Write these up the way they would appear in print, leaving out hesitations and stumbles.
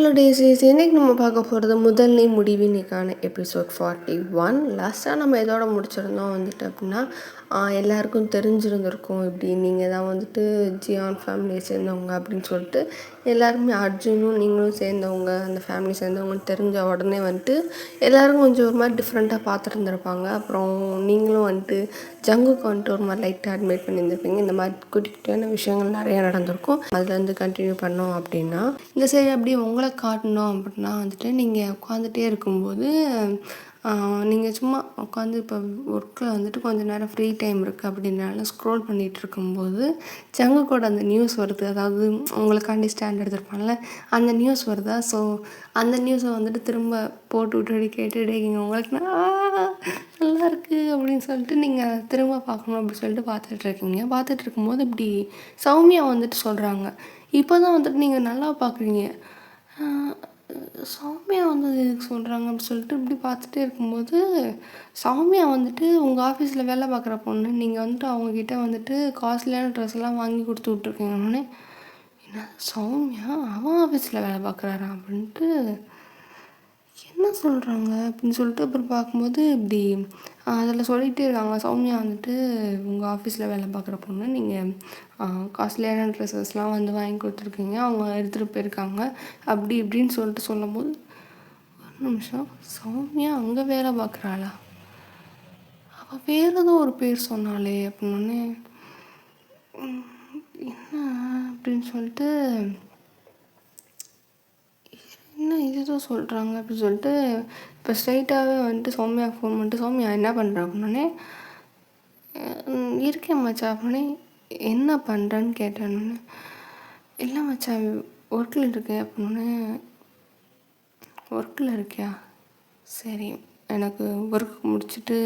Hello டேஸீஸ், இன்னைக்கு நம்ம பார்க்க போகிறது முதல் நீ முடிவினிக்கான எபிசோட் 41. லாஸ்ட்டாக நம்ம எதோட முடிச்சிருந்தோம் வந்துட்டு அப்படின்னா, எல்லாருக்கும் தெரிஞ்சிருந்திருக்கும் இப்படி நீங்கள் தான் வந்துட்டு ஜியான் ஃபேமிலியை சேர்ந்தவங்க அப்படின்னு சொல்லிட்டு எல்லாருமே அர்ஜுனும் நீங்களும் சேர்ந்தவங்க, அந்த ஃபேமிலி சேர்ந்தவங்கன்னு தெரிஞ்ச உடனே வந்துட்டு எல்லோரும் கொஞ்சம் ஒரு மாதிரி டிஃப்ரெண்ட்டாக பார்த்துருந்துருப்பாங்க. அப்புறம் நீங்களும் வந்துட்டு ஜங்குக்கு வந்துட்டு ஒரு மாதிரி லைட்டாக அட்மிட் பண்ணியிருந்திருப்பீங்க. இந்த மாதிரி குட்டி குட்டியான விஷயங்கள் நிறையா நடந்திருக்கும். அதில் வந்து கண்டினியூ பண்ணோம் அப்படின்னா, இந்த சைடு அப்படியே உங்களை காட்டணும் அப்படின்னா வந்துட்டு நீங்கள் உட்காந்துட்டே இருக்கும்போது நீங்கள் சும்மா உட்காந்து இப்போ ஒர்க்கில் வந்துட்டு கொஞ்சம் நேரம் ஃப்ரீ டைம் இருக்குது அப்படின்னால ஸ்க்ரோல் பண்ணிகிட்டு இருக்கும்போது ஜங்குக்கோட அந்த நியூஸ் வருது. அதாவது உங்களுக்காண்டி ஸ்டாண்ட் எடுத்துருப்பாங்கல்ல, அந்த நியூஸ் வருதா. ஸோ அந்த நியூஸை வந்துட்டு திரும்ப போட்டு விட்டு கேட்டுகிட்டே இருக்கீங்க. உங்களுக்கு நல்லா இருக்குது அப்படின்னு சொல்லிட்டு நீங்கள் திரும்ப பார்க்கணும் அப்படின்னு சொல்லிட்டு பார்த்துட்டு இருக்கும்போது இப்படி சௌமியா வந்துட்டு சொல்கிறாங்க, இப்போ தான் வந்துட்டு நீங்கள் நல்லா பார்க்குறீங்க. சௌமியா வந்து எதுக்கு சொல்கிறாங்க அப்படின்னு சொல்லிட்டு இப்படி பார்த்துட்டே இருக்கும்போது, சௌமியா வந்துட்டு உங்கள் ஆஃபீஸில் வேலை பார்க்குற பொண்ணு, நீங்கள் வந்துட்டு அவங்கக்கிட்ட வந்துட்டு காஸ்ட்லியான ட்ரெஸ்லாம் வாங்கி கொடுத்து விட்ருக்கீங்கன்னே. என்ன சௌமியா அவன் ஆஃபீஸில் வேலை பார்க்குறாரா அப்படின்ட்டு என்ன சொல்கிறாங்க அப்படின்னு சொல்லிட்டு அப்புறம் பார்க்கும்போது இப்படி அதில் சொல்லிகிட்டே இருக்காங்க, சௌமியா வந்துட்டு உங்கள் ஆஃபீஸில் வேலை பார்க்குற பொண்ணு, நீங்கள் காஸ்ட்லியான ட்ரெஸ்ஸஸ்லாம் வந்து வாங்கி கொடுத்துருக்கீங்க, அவங்க எடுத்துகிட்டு போயிருக்காங்க அப்படி இப்படின்னு சொல்லிட்டு சொல்லும்போது, ஒரு நிமிஷம், சௌமியா அங்கே வேலை பார்க்குறாளா, அவள் வேறு ஏதோ ஒரு பேர் சொன்னாலே அப்படின்னே என்ன அப்படின்னு சொல்லிட்டு என்ன இதுதான் சொல்கிறாங்க அப்படின்னு சொல்லிட்டு இப்போ ஸ்ட்ரைட்டாகவே வந்துட்டு சௌமியாவுக்கு ஃபோன் பண்ணிட்டு, சௌமியா என்ன பண்ணுற அப்படின்னே, இருக்கேன் மச்சா அப்படின்னே. என்ன பண்ணுறேன்னு கேட்டேன்னு, இல்லை மச்சா ஒர்க்கில் இருக்கேன் அப்படின்னே. ஒர்க்கில் இருக்கியா, சரி எனக்கு ஒர்க் முடிச்சுட்டு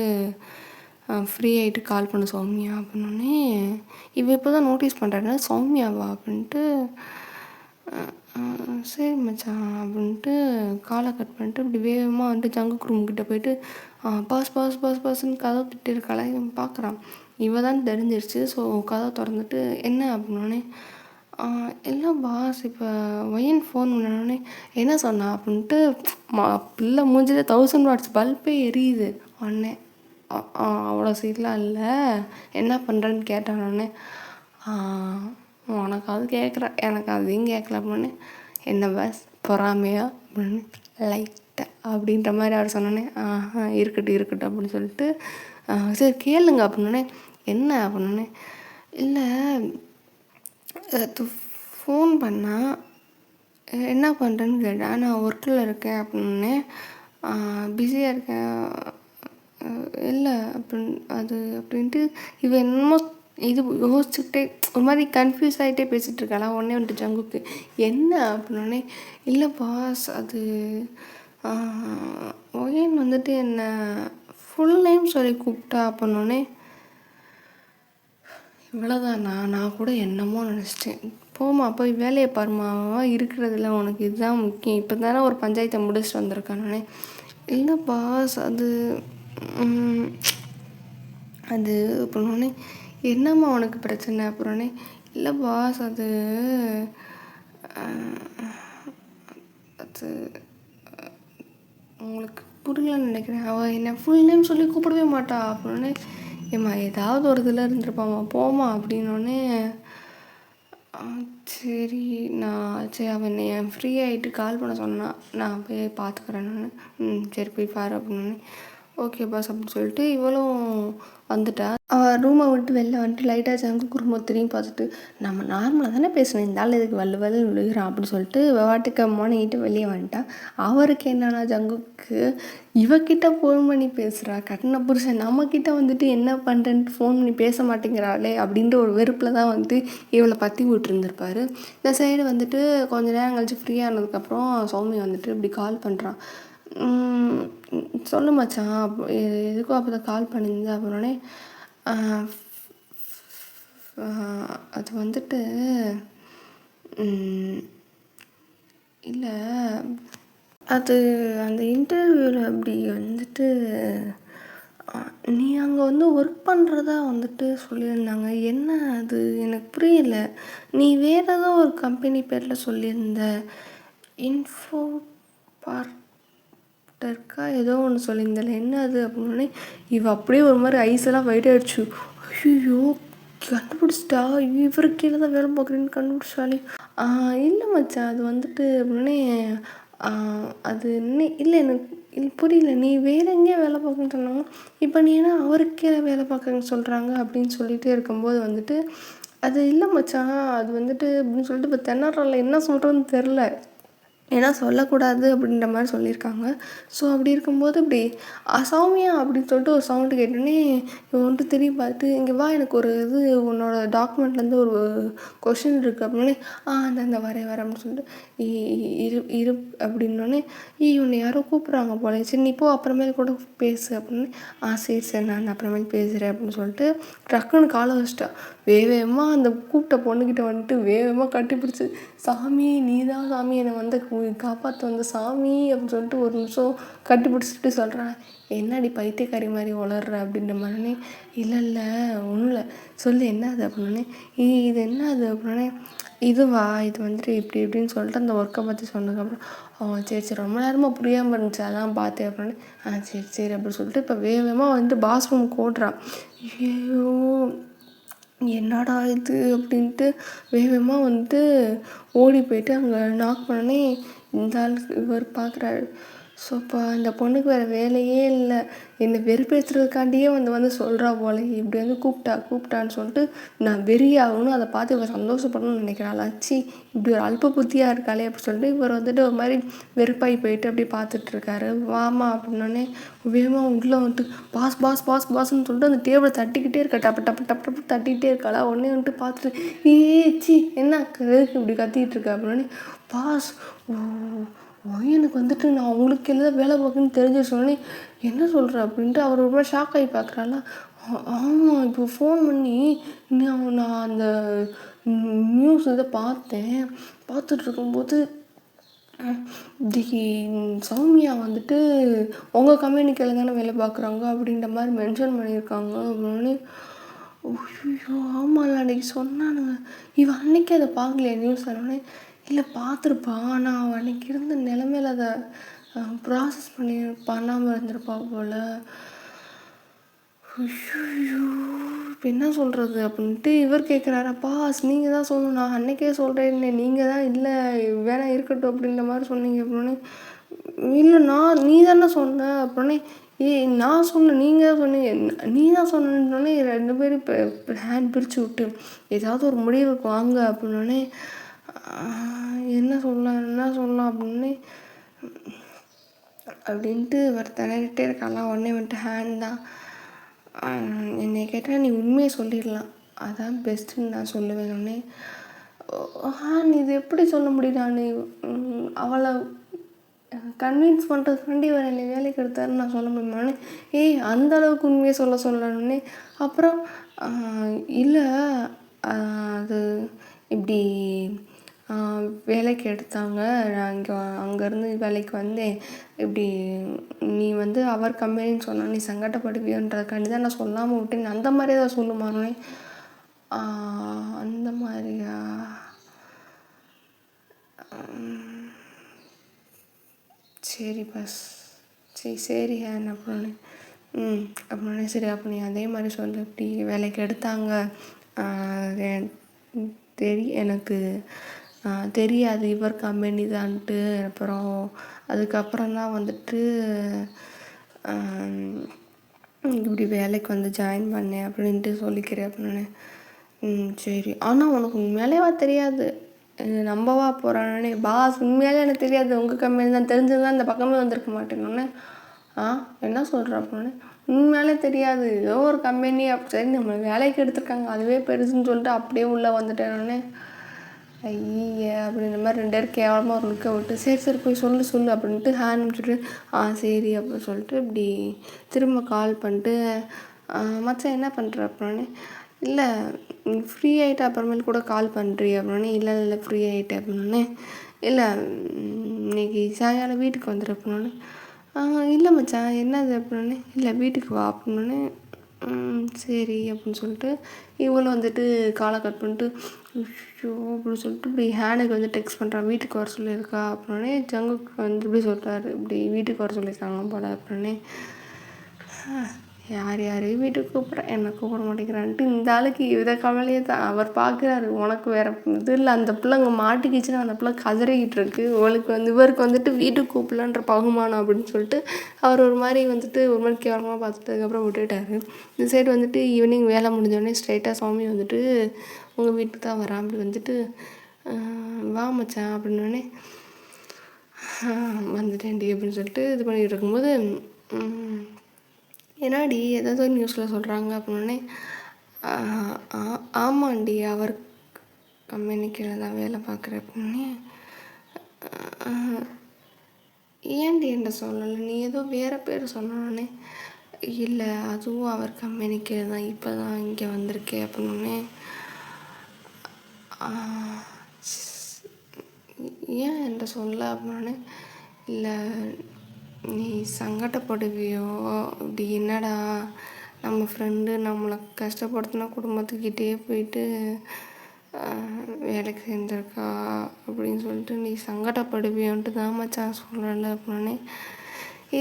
ஃப்ரீ ஆகிட்டு கால் பண்ண சௌமியா அப்படின்னே. இவ இப்போ தான் நோட்டீஸ் பண்ணுறேன்னா சௌமியாவா அப்படின்ட்டு, சரி மச்சான் அப்படின்ட்டு காலை கட் பண்ணிட்டு இப்படி வேகமாக வந்துட்டு ஜங்குக் ரூம்கிட்ட போயிட்டு பாஸ்ன்னு கதவை திட்டு இருக்காளா இவன் பார்க்குறான். இவ தான் தெரிஞ்சிருச்சு. ஸோ கதவை திறந்துட்டு என்ன அப்படின்னோடனே, இல்லை பாஸ் இப்போ ஒயின் ஃபோன் பண்ணோடனே என்ன சொன்னா அப்படின்ட்டு பிள்ளை மூஞ்சில் 1000 வாட்ஸ் பல்பே எரியுது. உடனே அவ்வளோ சீட்லாம் இல்லை, என்ன பண்ணுறேன்னு கேட்டானோடனே, உனக்கு அது கேட்குறேன் எனக்கு அதையும் கேட்கல அப்படின்னே. என்ன பாஸ் பொறாமையா அப்படின்னு லைட்டாக அப்படின்ற மாதிரி அவர் சொன்னோன்னே, இருக்கட்டும் அப்படின்னு சொல்லிட்டு, சரி கேளுங்க அப்படின்னே. என்ன அப்படின்னே, இல்லை ஃபோன் பண்ணால் என்ன பண்ணுறேன்னு கேட்டேன், நான் ஒர்க்கில் இருக்கேன் அப்படின்னே. பிஸியாக இருக்கேன் இல்லை அப்படின்ட்டு இவன் என்னமோ இது யோசிச்சுக்கிட்டே ஒரு மாதிரி கன்ஃபியூஸ் ஆகிட்டே பேசிகிட்டு இருக்காளா. உடனே வந்துட்டு ஜங்குக்கு என்ன அப்படின்னே, இல்லை பாஸ் அது ஒயன் வந்துட்டு என்ன ஃபுல் நேம் சொல்லி கூப்பிட்டா அப்படின்னோடனே, இவ்வளோதானா, நான் கூட என்னமோ நினச்சிட்டேன். போமா போய் வேலையை பாருமா, இருக்கிறதுல உனக்கு இதுதான் முக்கியம், இப்போ தானே ஒரு பஞ்சாயத்தை முடிச்சுட்டு வந்திருக்கானே. இல்லை பாஸ் அது அப்படின்னோடனே, என்னம்மா உனக்கு பிரச்சனை அப்படின்னே. இல்லை பாஸ் அது உங்களுக்கு புரியலன்னு நினைக்கிறேன், அவள் என்னை ஃபுல் நேம் சொல்லி கூப்பிடவே மாட்டா அப்படின்னே. ஏம்மா ஏதாவது ஒரு இதில் இருந்துருப்பாம்மா போமா அப்படின்னோடனே, சரி அவன் என் ஃப்ரீ ஆகிட்டு கால் பண்ண சொன்னான், நான் போய் பார்த்துக்குறேன் நான். சரி போய் பாரு அப்படின்னே. ஓகே பாஸ் அப்படின்னு சொல்லிட்டு இவளும் வந்துட்டா. அவள் ரூமை விட்டு வெளில வந்துட்டு லைட்டாக ஜங்கு குடும்பம் திரும்பி பார்த்துட்டு, நம்ம நார்மலாக தானே பேசணும், இந்த ஆள் இதுக்கு வல்லு விழுகிறான் அப்படின்னு சொல்லிட்டு வாட்டுக்கு மோனைக்கிட்டு வெளியே வந்துட்டா. அவருக்கு என்னன்னா ஜங்குக்கு இவக்கிட்ட ஃபோன் பண்ணி பேசுகிறா, கட்டின புருஷன் நம்மக்கிட்ட வந்துட்டு என்ன பண்ணுறேன்ட்டு ஃபோன் பண்ணி பேச மாட்டேங்கிறாளே அப்படின்ற ஒரு வெறுப்பில் தான் வந்துட்டு இவளை பற்றி விட்டுருந்துருப்பாரு. இந்த சைடு வந்துட்டு கொஞ்சம் நேரம் கழிச்சு ஃப்ரீயாக ஆனதுக்கப்புறம் சௌமி வந்துட்டு இப்படி கால் பண்ணுறான். சொல்லு மச்சான் எதுக்கும் அப்போ தான் கால் பண்ணியிருந்தேன் அப்படின்னே. அது வந்துட்டு இல்லை அது அந்த இன்டர்வியூவில் அப்படி வந்துட்டு நீ அங்கே வந்து ஒர்க் பண்ணுறதா வந்துட்டு சொல்லியிருந்தாங்க, என்ன அது எனக்கு புரியல, நீ வேறு ஏதோ ஒரு கம்பெனி பேரில் சொல்லியிருந்த, இன்ஃபோ பார்ட்டருக்கா ஏதோ ஒன்று சொல்லியிருந்தால என்ன அது அப்படின்னே இவ அப்படியே ஒரு மாதிரி ஐஸெல்லாம் ஒயிட் ஆகிடுச்சு. ஐயோ கண்டுபிடிச்சிட்டா இவருக்கு கீழே தான் வேலை பார்க்குறேன்னு கண்டுபிடிச்சாலே. இல்லை மச்சான் அது வந்துட்டு அப்படின்னே அது இல்லை எனக்கு இல்லை புரியல, நீ வேறு எங்கேயா வேலை பார்க்குன்னு சொன்னாங்க, இப்போ நீ ஏன்னா அவருக்கே வேலை பார்க்குறேன்னு சொல்கிறாங்க அப்படின்னு சொல்லிகிட்டே இருக்கும்போது வந்துட்டு அது இல்லை மச்சான் அது வந்துட்டு அப்படின்னு சொல்லிட்டு இப்போ தென்னாட்டில் என்ன சொல்கிறோன்னு தெரில, ஏன்னா சொல்லக்கூடாது அப்படின்ற மாதிரி சொல்லியிருக்காங்க. ஸோ அப்படி இருக்கும்போது இப்படி சௌமியா அப்படின்னு சொல்லிட்டு ஒரு சவுண்டு கேட்டோடனே இவன் வந்துட்டு திரும்பி பார்த்துட்டு இங்கே வா எனக்கு ஒரு இது உன்னோட டாக்குமெண்ட்லேருந்து ஒரு கொஷின் இருக்குது அப்படின்னே அந்த வரேன் அப்படின்னு சொல்லிட்டு இரு அப்படின்னோடனே உன்னை யாரோ கூப்பிட்றாங்க போல, சரி நீ போ அப்புறமேல் கூட பேசு அப்படின்னு. சரி நான் அப்புறமேல் பேசுகிறேன் அப்படின்னு சொல்லிட்டு டக்குன்னு காலை வச்சிட்டா. வேகமாக அந்த கூப்பிட்ட பொண்ணுக்கிட்ட வந்துட்டு வேகமாக கட்டிப்பிடிச்சி சாமி நீதான் சாமி என்னை வந்து காப்பாற்ற வந்த சாமி அப்படின்னு சொல்லிட்டு ஒரு நிமிஷம் கட்டிப்பிடிச்சிட்டு சொல்கிறேன். என்னடி பைத்தியக்காரி மாதிரி வளர்ற அப்படின்ற மாதிரினே. இல்லை ஒன்றும் இல்லை சொல்லு என்ன அது அப்படின்னே. இது என்ன அது அப்படின்னே. இதுவா இது வந்துட்டு இப்படி இப்படின்னு சொல்லிட்டு அந்த ஒர்க்கை பற்றி சொன்னதுக்கப்புறம் சரி ரொம்ப நேரமாக புரியாமல் இருந்துச்சு அதான் பார்த்தேன் அப்படின்னு. சரி அப்படின்னு சொல்லிட்டு இப்போ வேகமாக வந்துட்டு பாத்ரூமுக்கு ஓடுறான். ஐயோ என்னடா இது அப்படின்ட்டு வேகமாக வந்துட்டு ஓடி போயிட்டு அங்கே நாக் பண்ணே. இந்த ஆள் இவர் பார்க்குறாரு. ஸோ இப்போ அந்த பொண்ணுக்கு வேறு வேலையே இல்லை, என்னை வெறுப்பேற்றுறதுக்காண்டியே வந்து சொல்கிறா போல, இப்படி வந்து கூப்பிட்டான்னு சொல்லிட்டு நான் வெறியாகணும், அதை பார்த்து இவர் சந்தோஷப்படணும்னு நினைக்கிறாள். ஆச்சு இப்படி ஒரு அல்ப புத்தியாக இருக்காளே அப்படி சொல்லிட்டு இவர் வந்துட்டு ஒரு மாதிரி வெறுப்பாகி போயிட்டு அப்படி பார்த்துட்ருக்காரு. வாமா அப்படின்னோடனே வேகமாக உள்ளே வந்துட்டு பாஸ்ன்னு சொல்லிட்டு அந்த டேபிளை தட்டிக்கிட்டே இருக்கா, டப்பு தட்டிக்கிட்டே இருக்காளா. உடனே வந்துட்டு பார்த்துட்டு சி என்ன எதுக்கு இப்படி கத்திக்கிட்டு இருக்கா அப்படின்னே. பாஸ் எனக்கு வந்துட்டு நான் உங்களுக்கு எல்லாம் வேலை பார்க்குன்னு தெரிஞ்சு சொன்னே. என்ன சொல்கிற அப்படின்ட்டு அவர் ரொம்ப ஷாக் ஆகி பார்க்குறாளா. ஆமாம் இப்போ ஃபோன் பண்ணி நான் அந்த நியூஸ் இதை பார்த்துட்டு இருக்கும்போது சௌமியா வந்துட்டு உங்கள் கம்பெனிக்கில் தானே வேலை பார்க்குறாங்க அப்படின்ற மாதிரி மென்ஷன் பண்ணியிருக்காங்க அப்படின்னு. ஐயோ ஆமாம்ல அன்றைக்கி சொன்னானுங்க. இவன் அன்றைக்கி அதை பார்க்கலையே நியூஸ் ஆனோடனே. இல்லை பார்த்துருப்பா, ஆனால் அவன் அன்றைக்கி இருந்த நிலமையில அதை ப்ராசஸ் பண்ணாமல் இருந்திருப்பா போல். ஐயோ இப்போ என்ன சொல்கிறது அப்படின்ட்டு இவர் கேட்குறாரப்பா நீங்கள் தான் சொல்லணும், நான் அன்றைக்கே சொல்கிறேன் நீங்கள் தான் இல்லை வேணா இருக்கட்டும் அப்படின்ற மாதிரி சொன்னீங்க அப்படின்னு. இல்லை நீ தானே சொன்ன அப்படின்னே. நான் சொன்னேன் நீங்கள் தான் சொன்னீங்க, நீ தான் சொன்னோடனே 2 பேரும் இப்போ ஹேண்ட் பிரித்து விட்டு ஏதாவது ஒரு முடிவுக்கு வாங்க அப்படின்னோடனே என்ன சொல்லலாம் அப்படின்னு அப்படின்ட்டு ஒரு திணறிட்டே இருக்கலாம். உடனே வந்துட்டு ஹேண்ட் தான். என்னை கேட்டால் நீ உண்மையை சொல்லிடலாம், அதான் பெஸ்ட்டுன்னு நான் சொல்லுவேன். உடனே நீ இது எப்படி சொல்ல முடியும், நான் அவளை கன்வின்ஸ் பண்ணுறதுக்காண்டி இவர் என்னை வேலைக்கு எடுத்தாருன்னு நான் சொல்ல முடியுமானே. அந்த அளவுக்கு உண்மையை சொல்லணுன்னே. அப்புறம் இல்லை அது இப்படி வேலைக்கு எடுத்தாங்க, நான் அங்கேருந்து வேலைக்கு வந்தேன், இப்படி நீ வந்து அவர் கம்பெனின்னு சொன்னால் நீ சங்கடப்படுவியன்றதுக்காண்டி தான் நான் சொல்லாமல் விட்டேன், அந்த மாதிரியே தான் சொல்லுமானே. அந்த மாதிரியா சரி பஸ் சரி ஹேன் அப்படின்னு. அப்படின்னே சரி அப்போ நீ அதே மாதிரி சொல்லு, இப்படி வேலைக்கு எடுத்தாங்க எனக்கு தெரியாது இவர் கம்பெனி தான்ட்டு. அப்புறம் அதுக்கப்புறம் தான் வந்துட்டு இப்படி வேலைக்கு வந்து ஜாயின் பண்ணேன் அப்படின்ட்டு சொல்லிக்கிறேன் அப்படின்னு. சரி ஆனால் உனக்கு உண்மையிலேவா தெரியாது, நம்பவா போகிறானே. பாஸ் உண்மையாலே எனக்கு தெரியாது, உங்கள் கம்பெனி தான், தெரிஞ்சதுதான் இந்த பக்கமே வந்திருக்க மாட்டேன்னொன்னே. என்ன சொல்கிற அப்படின்னு. உண்மையாலே தெரியாது, ஏதோ ஒரு கம்பெனி சரி நம்ம வேலைக்கு எடுத்துருக்காங்க அதுவே பெருசுன்னு சொல்லிட்டு அப்படியே உள்ளே வந்துட்டேன்னொன்னே. ஐய அப்படின்ற மாதிரி 2 பேரும் கேவலமாக ஒரு லுக்கை விட்டு சரி போய் சொல்லு அப்படின்ட்டு ஹேண்ட் முடிச்சுட்டு சரி அப்படின்னு சொல்லிட்டு இப்படி திரும்ப கால் பண்ணிட்டு மச்சான் என்ன பண்ணுற அப்படின்னு. இல்லை ஃப்ரீ ஆகிட்டு அப்புறமேல் கூட கால் பண்ணுறீ அப்படின்னு. இல்லை ஃப்ரீ ஆகிட்டேன் அப்படின்னு. இல்லை இன்னைக்கு சாயங்காலம் வீட்டுக்கு வந்துடு அப்படின்னு. இல்லை மச்சான் என்னது அப்படின்னு. இல்லை வீட்டுக்கு வா அப்படின்னு. சரி அப்படின்னு சொல்லிட்டு இவங்களும் வந்துட்டு காலை கட் பண்ணிட்டு ஐயோ அப்படின்னு சொல்லிட்டு இப்படி ஹேனுக்கு வந்து டெக்ஸ்ட் பண்ணுறான், வீட்டுக்கு வர சொல்லியிருக்கா அப்படின்னே. ஜங்குக்கு வந்து இப்படி சொல்கிறாரு, இப்படி வீட்டுக்கு வர சொல்லியிருக்காங்க போல அப்படின்னே. யார் யாரையும் வீட்டுக்கு கூப்பிட்றேன், என்னை கூப்பிட மாட்டேங்கிறான்ட்டு இந்த ஆளுக்கு இதை கவலையே தான். அவர் பார்க்குறாரு, உனக்கு வேறு இது இல்லை, அந்த பிள்ளை அங்கே மாட்டிக்கிச்சுன்னா அந்த பிள்ளை கதறிக்கிட்டு இருக்கு, இவளுக்கு வந்து இவருக்கு வந்துட்டு வீட்டுக்கு கூப்பிடலான்ற பகுமானம் அப்படின்னு சொல்லிட்டு அவர் ஒரு மாதிரி வந்துட்டு ஒரு மாதிரி கேவலமாக பார்த்துட்டதுக்கப்புறம் விட்டுட்டார். இந்த சைடு வந்துட்டு ஈவினிங் வேலை முடிஞ்சோடனே ஸ்ட்ரைட்டாக சாமி வந்துட்டு உங்கள் வீட்டுக்கு தான் வரான் அப்படி வந்துட்டு வா மச்சான் அப்படின்னோடனே வந்துட்டேன்டி அப்படின்னு சொல்லிட்டு இது பண்ணிகிட்டு இருக்கும்போது ஏன்னாடி ஏதாவது நியூஸில் சொல்கிறாங்க அப்படின்னே. ஆமாண்டி அவர் கம்பெனிக்கில் தான் வேலை பார்க்குறேன் அப்படின்னே. ஏன்டி என்கிட்ட சொல்லலை, நீ ஏதோ வேறு பேர் சொன்னோடனே. இல்லை அதுவும் அவர் கம்பெனிக்கு தான், இப்போ தான் இங்கே வந்திருக்கேன் அப்படின்னே. ஏன் என்கிட்ட சொல்ல அப்படின்னே. இல்லை நீ சங்கடப்படுவியோ இப்படி, என்னடா நம்ம ஃப்ரெண்டு நம்மளை கஷ்டப்படுத்தினா குடும்பத்துக்கிட்டே போயிட்டு வேலைக்கு சேர்ந்துருக்கா அப்படின்னு சொல்லிட்டு நீ சங்கடப்படுவியோன்ட்டு தான் மச்சான் சொல்லலை அப்படின்னே.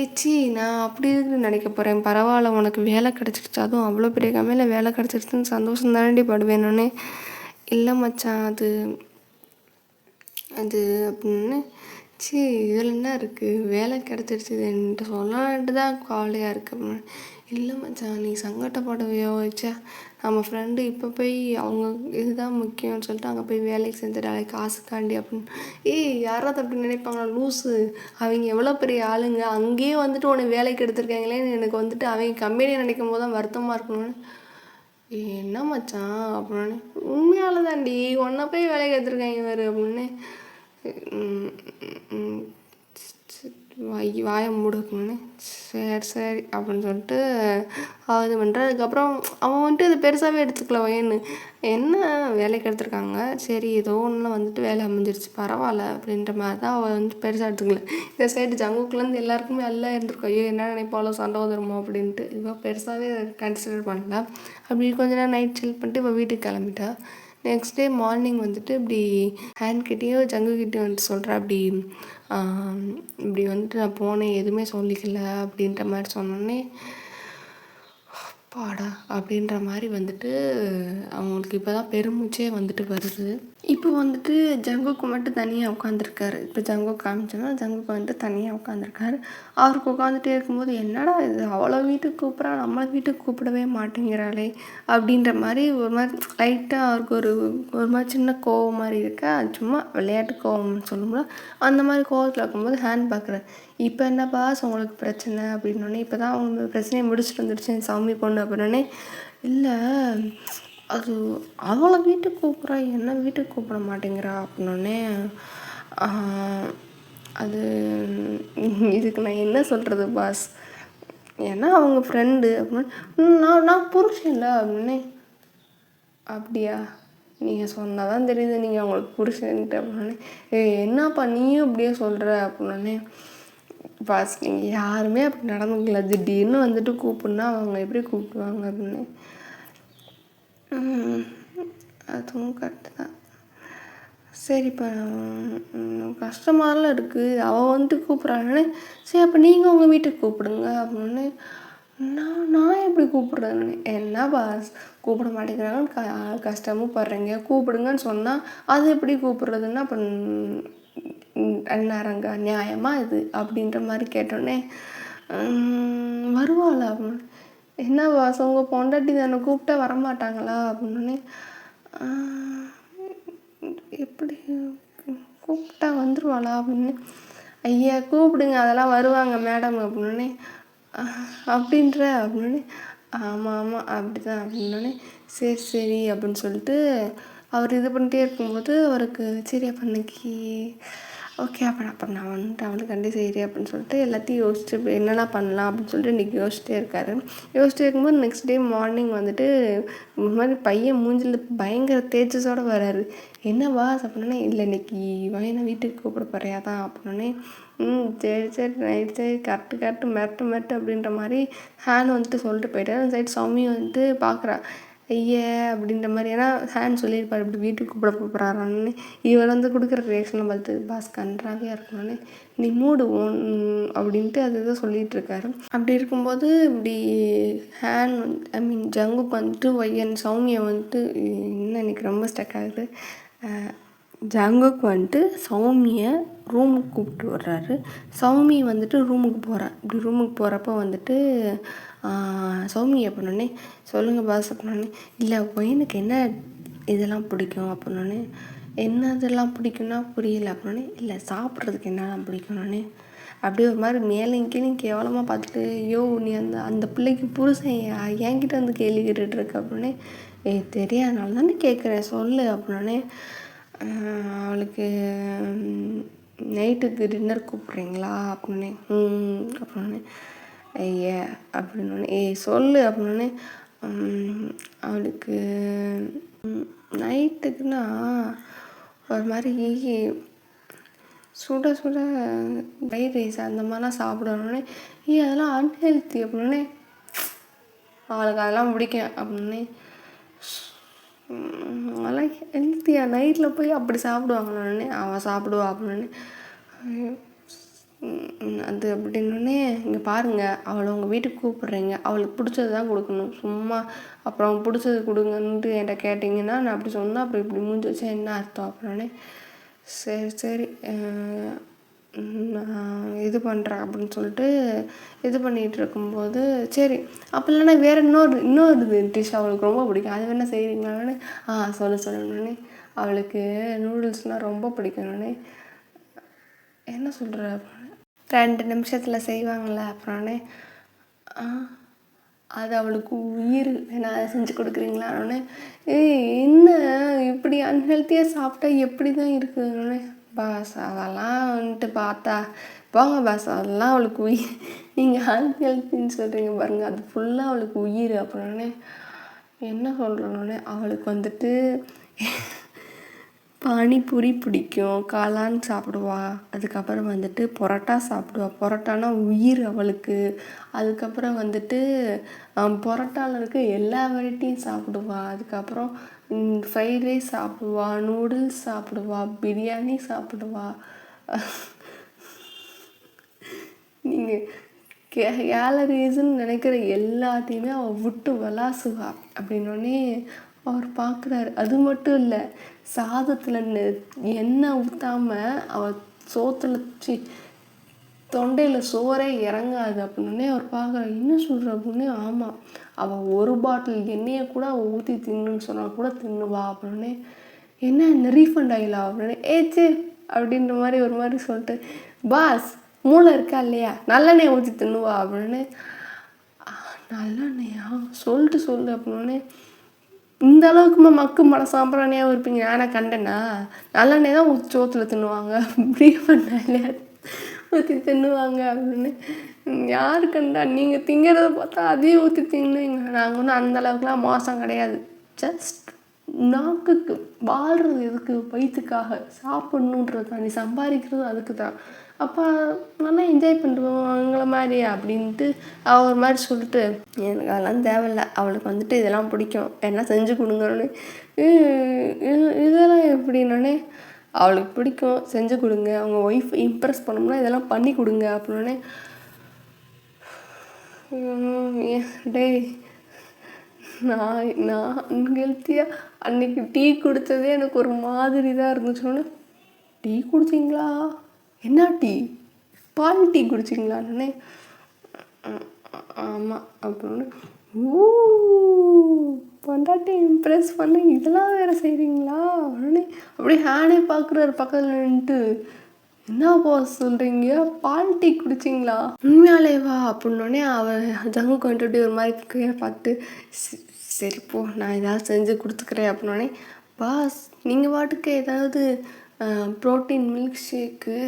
ஏச்சி நான் அப்படி இருக்குன்னு நினைக்க போகிறேன், பரவாயில்ல உனக்கு வேலை கிடச்சிருச்சு, அதுவும் அவ்வளோ பெரிய கம்மியில் வேலை கிடச்சிருச்சுன்னு சந்தோஷம் தானே படுவேணுன்னே. இல்லை மச்சான் அது அப்படின்னு. சரி இதில் என்ன இருக்குது, வேலை கிடச்சிருச்சு என்கிட்ட சொல்லலான்ட்டு தான் கவலையாக இருக்குது அப்படின்னு. இல்லை மச்சான் நீ சங்கடப்படவையோ வச்சா, நம்ம ஃப்ரெண்டு இப்போ போய் அவங்க இதுதான் முக்கியம்னு சொல்லிட்டு அங்கே போய் வேலைக்கு செஞ்சுட்டாலே காசுக்காண்டி அப்படின்னு. யாராவது அப்படி நினைப்பாங்களா, லூஸு, அவங்க எவ்வளோ பெரிய ஆளுங்க, அங்கேயே வந்துட்டு உன்னை வேலைக்கு எடுத்திருக்காங்களேன்னு எனக்கு வந்துட்டு அவங்க கம்பெனியை நினைக்கும் போது தான் வருத்தமாக இருக்கணும்னு. என்ன மச்சான் அப்படின்னு. உண்மையால தாண்டி உன்னை போய் வேலைக்கு எடுத்துருக்காங்க வேறு அப்படின்னு. வாயை மூடுன்னு. சரி சரி அப்படின்னு சொல்லிட்டு இது பண்ணுறேன். அதுக்கப்புறம் அவன் வந்துட்டு அது பெருசாகவே எடுத்துக்கல வயன்னு. என்ன வேலைக்கு எடுத்துருக்காங்க, சரி ஏதோ ஒன்று வந்துட்டு வேலை அமைஞ்சிருச்சு பரவாயில்ல அப்படின்ற மாதிரி தான் அவள் வந்து பெருசாக எடுத்துக்கல. இந்த சைடு ஜங்குக்குலேருந்து எல்லாருக்குமே எல்லாம் இருந்திருக்கும், ஐயோ என்ன நினைப்பாலோ சண்டை வந்துடுமோ அப்படின்ட்டு. இவள் பெருசாகவே கன்சிடர் பண்ணல. அப்படி கொஞ்ச நேரம் நைட் சில் பண்ணிட்டு இப்போ வீட்டுக்கு கிளம்பிட்டா. நெக்ஸ்ட் டே மார்னிங் வந்துட்டு இப்படி ஹேண்ட்கிட்டேயோ ஜங்குக்கிட்டேயோ வந்துட்டு சொல்கிறேன், அப்படி இப்படி வந்துட்டு நான் போனேன் எதுவுமே சொல்லிக்கல அப்படின்ற மாதிரி சொன்னோன்னே பாடா அப்படின்ற மாதிரி வந்துட்டு அவங்களுக்கு இப்போ தான் பெருமூச்சே வந்துட்டு வருது. இப்போ வந்துட்டு ஜங்குக்கு மட்டும் தனியாக உட்காந்துருக்காரு. இப்போ ஜங்குக்கு காமிச்சோன்னா ஜங்குக்கு வந்துட்டு தனியாக உட்காந்துருக்காரு. அவருக்கு உட்காந்துட்டே இருக்கும்போது என்னடா இது, அவ்வளோ வீட்டுக்கு கூப்பிட்றா, நம்மளை வீட்டுக்கு கூப்பிடவே மாட்டேங்கிறாளே அப்படின்ற மாதிரி ஒரு மாதிரி லைட்டாக அவருக்கு ஒரு மாதிரி சின்ன கோவம் மாதிரி இருக்கா. சும்மா விளையாட்டு கோவம்னு சொல்லும்போது அந்த மாதிரி கோவத்தில் இருக்கும்போது ஹேண்ட் பார்க்குறாரு. இப்போ என்னப்பா உங்களுக்கு பிரச்சனை அப்படின்னோடனே, இப்போ தான் அவங்க பிரச்சனையை முடிச்சுட்டு வந்துடுச்சு என் சாமி பொண்ணு அப்படின்னோடனே. இல்லை அது அவளை வீட்டுக்கு கூப்பிட்றா, என்ன வீட்டுக்கு கூப்பிட மாட்டேங்கிறா அப்படின்னோடனே. அது இதுக்கு நான் என்ன சொல்கிறது பாஸ், ஏன்னா அவங்க ஃப்ரெண்டு அப்படின்னு. நான் புருஷன் இல்லை அப்படின்னே. அப்படியா, நீங்கள் சொன்னால் தான் தெரியுது நீங்கள் அவங்களுக்கு புருஷன்ட்டு அப்படின்னே. என்னப்பா நீயும் இப்படியே சொல்கிற அப்படின்னே. பாஸ் நீங்கள் யாருமே அப்படி நடந்துக்கல, திடீர்னு வந்துட்டு கூப்பிட்னா அவங்க எப்படி கூப்பிடுவாங்க அப்படின்னு. அதுவும் கரெக்டு தான். சரிப்பா கஷ்டமாலாம் இருக்குது, அவள் வந்துட்டு கூப்பிட்றானே. சரி அப்போ நீங்கள் உங்கள் வீட்டுக்கு கூப்பிடுங்க அப்படின்னு. நான் எப்படி கூப்பிட்றேன்னு. என்ன பாஸ் கூப்பிட மாட்டேங்கிறாங்கன்னு கஷ்டமும் படுறீங்க, கூப்பிடுங்கன்னு சொன்னால் அது எப்படி கூப்பிட்றதுன்னா அப்போ அண்ணாரங்க நியாயமா இது அப்படின்ற மாதிரி கேட்டோடனே. வருவாளா அப்படின்னு. என்ன பாஸ் உங்கள் பொண்டாட்டி தானே, கூப்பிட்டா வரமாட்டாங்களா அப்படின்னே. எப்படி கூப்பிட்டா வந்துடுவாளா அப்படின்னு. ஐயா கூப்பிடுங்க அதெல்லாம் வருவாங்க மேடம் அப்படின்னே. அப்படின்ற அப்படின்னு. ஆமாம் ஆமாம் அப்படி தான் அப்படின்னோடனே. சரி சரி அப்படின்னு சொல்லிட்டு அவர் இது பண்ணிட்டே இருக்கும்போது அவருக்கு சரி அப்போ இன்னைக்கு ஓகே அப்புறம் நான் வந்துட்டு அவளுக்காண்டி சரி அப்படின்னு சொல்லிட்டு எல்லாத்தையும் யோசிச்சு என்னென்ன பண்ணலாம் அப்படின்னு சொல்லிட்டு இன்றைக்கி யோசிச்சிட்டே இருக்கும்போது நெக்ஸ்ட் டே மார்னிங் வந்துட்டு இந்த மாதிரி பையன் மூஞ்சில் பயங்கர தேஜஸோடு வராரு. என்னவா அப்படின்னே, இல்லை இன்னைக்கு வயனை வீட்டுக்கு கூப்பிட போறியா தான் அப்படின்னே. சரி நைட் சரி கரெக்டு மிரட்டு அப்படின்ற மாதிரி ஹேன் வந்துட்டு சொல்லிட்டு போயிட்டார். அந்த சைடு சௌமி வந்துட்டு பார்க்குறா, ஐயே அப்படின்ற மாதிரி. ஏன்னா ஹேண்ட் சொல்லியிருப்பார் இப்படி வீட்டுக்கு கூப்பிட போகிறாரான்னு. இவர் வந்து கொடுக்குற ரியாக்ஷனை பார்த்து பாஸ் கன்றாவே இருக்கணும்னு நீ மூடு அப்படின்ட்டு அது இதை சொல்லிகிட்டு இருக்காரு. அப்படி இருக்கும்போது இப்படி ஹேண்ட் ஜங்குக்கு வந்துட்டு ஒய்யன் சௌமியை வந்துட்டு இன்னும் எனக்கு ரொம்ப ஸ்டக் ஆகுது. ஜங்குக்கு வந்துட்டு சௌமியை ரூமுக்கு கூப்பிட்டு வர்றாரு. சௌமி வந்துட்டு ரூமுக்கு போகிறா. இப்படி ரூமுக்கு போகிறப்ப வந்துட்டு சௌமி அப்படின்னே, சொல்லுங்கள் பாஸ் அப்படின்னே, இல்லை ஒயனுக்கு என்ன இதெல்லாம் பிடிக்கும் அப்படின்னே, என்ன இதெல்லாம் பிடிக்குன்னா புரியல அப்படின்னே, இல்லை சாப்பிட்றதுக்கு என்னெல்லாம் பிடிக்கணுன்னே. அப்படியே ஒரு மாதிரி மேலேயும் கீழேயும் கேவலமாக பார்த்துட்டு, ஐயோ நீ அந்த பிள்ளைக்கு புருஷன் என்கிட்ட வந்து கேள்வி கேட்டுட்ருக்க அப்படின்னே. தெரியாதனால தானே கேட்குறேன் சொல்லு அப்படின்னே. அவளுக்கு நைட்டுக்கு டின்னர் கூப்பிட்றீங்களா அப்படின்னே. அப்படின்னே. ஐயா அப்படின்னே, சொல்லு அப்படின்னே. அவளுக்கு நைட்டுக்குன்னா ஒரு மாதிரி சுட ஃப்ரைட் ரைஸ் அந்த மாதிரிலாம் சாப்பிடணுன்னே. அதெல்லாம் அன்ஹெல்த்தி அப்படின்னே. அவளுக்கு அதெல்லாம் பிடிக்கும் அப்படின்னே. அதெல்லாம் ஹெல்த்தியாக நைட்டில் போய் அப்படி சாப்பிடுவாங்கன்னே. அவள் சாப்பிடுவா அப்படின்னு. அது அப்படின்னே, இங்கே பாருங்கள் அவளை உங்கள் வீட்டுக்கு கூப்பிட்றீங்க, அவளுக்கு பிடிச்சது தான் கொடுக்கணும். சும்மா அப்புறம் பிடிச்சது கொடுங்கன்ட்டு என்கிட்ட கேட்டிங்கன்னா நான் அப்படி சொன்னால் அப்புறம் இப்படி மூஞ்சி வச்சா என்ன அர்த்தம் அப்படின்னே. சரி நான் இது பண்ணுறேன் அப்படின்னு சொல்லிட்டு இது பண்ணிகிட்டு இருக்கும்போது, சரி அப்போ இல்லைன்னா வேறு இன்னொரு டிஷ் அவளுக்கு ரொம்ப பிடிக்கும், அது வேணால் செய்கிறீங்களான்னு. சொல்லணுன்னே. அவளுக்கு நூடுல்ஸ்னால் ரொம்ப பிடிக்கணுன்னே. என்ன சொல்கிற அப்படின்னு. 2 நிமிஷத்தில் செய்வாங்களே அப்புறம்னே. அது அவளுக்கு உயிர், வேணா அதை செஞ்சு கொடுக்குறீங்களான்னே. என்ன இப்படி அன்ஹெல்த்தியாக சாப்பிட்டா எப்படி தான் இருக்குதுன்னே. பாஸ் அதெல்லாம் வந்துட்டு பார்த்தா போங்க பாஸ், அதெல்லாம் அவளுக்கு உயிர். நீங்கள் அன்ஹெல்த்தின்னு சொல்கிறீங்க பாருங்கள், அது ஃபுல்லாக அவளுக்கு உயிர் அப்படின்னே. என்ன சொல்கிறோன்னே, அவளுக்கு வந்துட்டு பானிபூரி பிடிக்கும், காளான் சாப்பிடுவா, அதுக்கப்புறம் வந்துட்டு பரோட்டா சாப்பிடுவா. பரோட்டானா உயிர் அவளுக்கு. அதுக்கப்புறம் வந்துட்டு பரோட்டாவில் இருக்க எல்லா வெரைட்டியும் சாப்பிடுவா. அதுக்கப்புறம் ஃப்ரைட் ரைஸ் சாப்பிடுவா, நூடுல்ஸ் சாப்பிடுவா, பிரியாணி சாப்பிடுவா. நீங்கள் கேலரிஸ்ன்னு நினைக்கிற எல்லாத்தையுமே அவள் விட்டு விளாசுவா அப்படின்னோடனே அவர் பார்க்குறாரு. அது மட்டும் இல்லை, சாதத்தில் எண்ணெய் ஊற்றாமல் அவள் சோத்தில் தொண்டையில் சோறே இறங்காது அப்படின்னே அவர் பார்க்குறாரு. என்ன சொல்கிற அப்படின்னு. ஆமாம், அவள் ஒரு பாட்டில் எண்ணெயை கூட அவள் ஊற்றி தின்னுன்னு சொன்னால் கூட தின்னுவா அப்படின்னே. என்ன ரீஃபண்ட் ஆகிலா அப்படின்னே. ஏச்சு அப்படின்ற மாதிரி ஒரு மாதிரி சொல்லிட்டு, பாஸ் மூளை இருக்கா இல்லையா, நல்லெண்ணெய் ஊற்றி தின்னுவா அப்படின்னு. நல்லெண்ணெயா சொல்லு அப்படின்னே. இந்த அளவுக்குமா மக்கு சாம்பிராணியாகவும் இருப்பீங்க, நானே கண்டேன்னா. நல்லெண்ணெய் தான் ஊற்றி சோத்தில் தின்னுவாங்க, ரீஃபண்ட் ஆகலையா ஊற்றி தின்னுவாங்க அப்படின்னு. யார் கண்டா, நீங்கள் திங்கிறத பார்த்தா அதையும் ஊற்றி தின்னுவீங்க. நாங்கள் ஒன்றும் அந்தளவுக்குலாம் மோசம் கிடையாது. ஜஸ்ட் நாக்குக்கு வாழ்கிறது எதுக்கு, வயிற்றுக்காக சாப்பிட்ணுன்றது தான், நீ சம்பாதிக்கிறது அதுக்கு தான். அப்போ நல்லா என்ஜாய் பண்ணுவோம் அவங்கள மாதிரி அப்படின்ட்டு அவள் ஒரு மாதிரி சொல்லிட்டு, எனக்கு அதெல்லாம் தேவையில்லை, அவளுக்கு வந்துட்டு இதெல்லாம் பிடிக்கும், என்ன செஞ்சு கொடுங்கன்னு. இதெல்லாம் எப்படின்னே, அவளுக்கு பிடிக்கும் செஞ்சு கொடுங்க, அவங்க ஒய்ஃப் இம்ப்ரெஸ் பண்ணோம்னா இதெல்லாம் பண்ணி கொடுங்க அப்படின்னே. டே நான் ஹெல்த்தியாக அன்றைக்கி டீ குடித்ததே எனக்கு ஒரு மாதிரி தான் இருந்துச்சோன்னு. டீ குடிச்சிங்களா, என்ன டீ, பால் டீ குடிச்சிங்களான்னே. ஆமாம் அப்படின்னு. பொண்டாட்டி இம்ப்ரெஸ் பண்ண இதெல்லாம் வேறு செய்கிறீங்களா அப்படின்னு அப்படியே ஹேனே பார்க்குறாரு பக்கத்தில் நின்றுட்டு. என்ன பாஸ் சொல்கிறீங்க, பால் டீ குடிச்சிங்களா, உண்மையாலேவா அப்படின்னோடனே அவன் ஜங்கு கொண்டுட்டு ஒரு மாதிரி பார்த்து, சரி போ நான் ஏதாவது செஞ்சு கொடுத்துக்கிறேன் அப்படின்னோடனே. பாஸ் நீங்கள் பாட்டுக்கு ஏதாவது ப்ரோட்டீன் மில்க் ஷேக்கு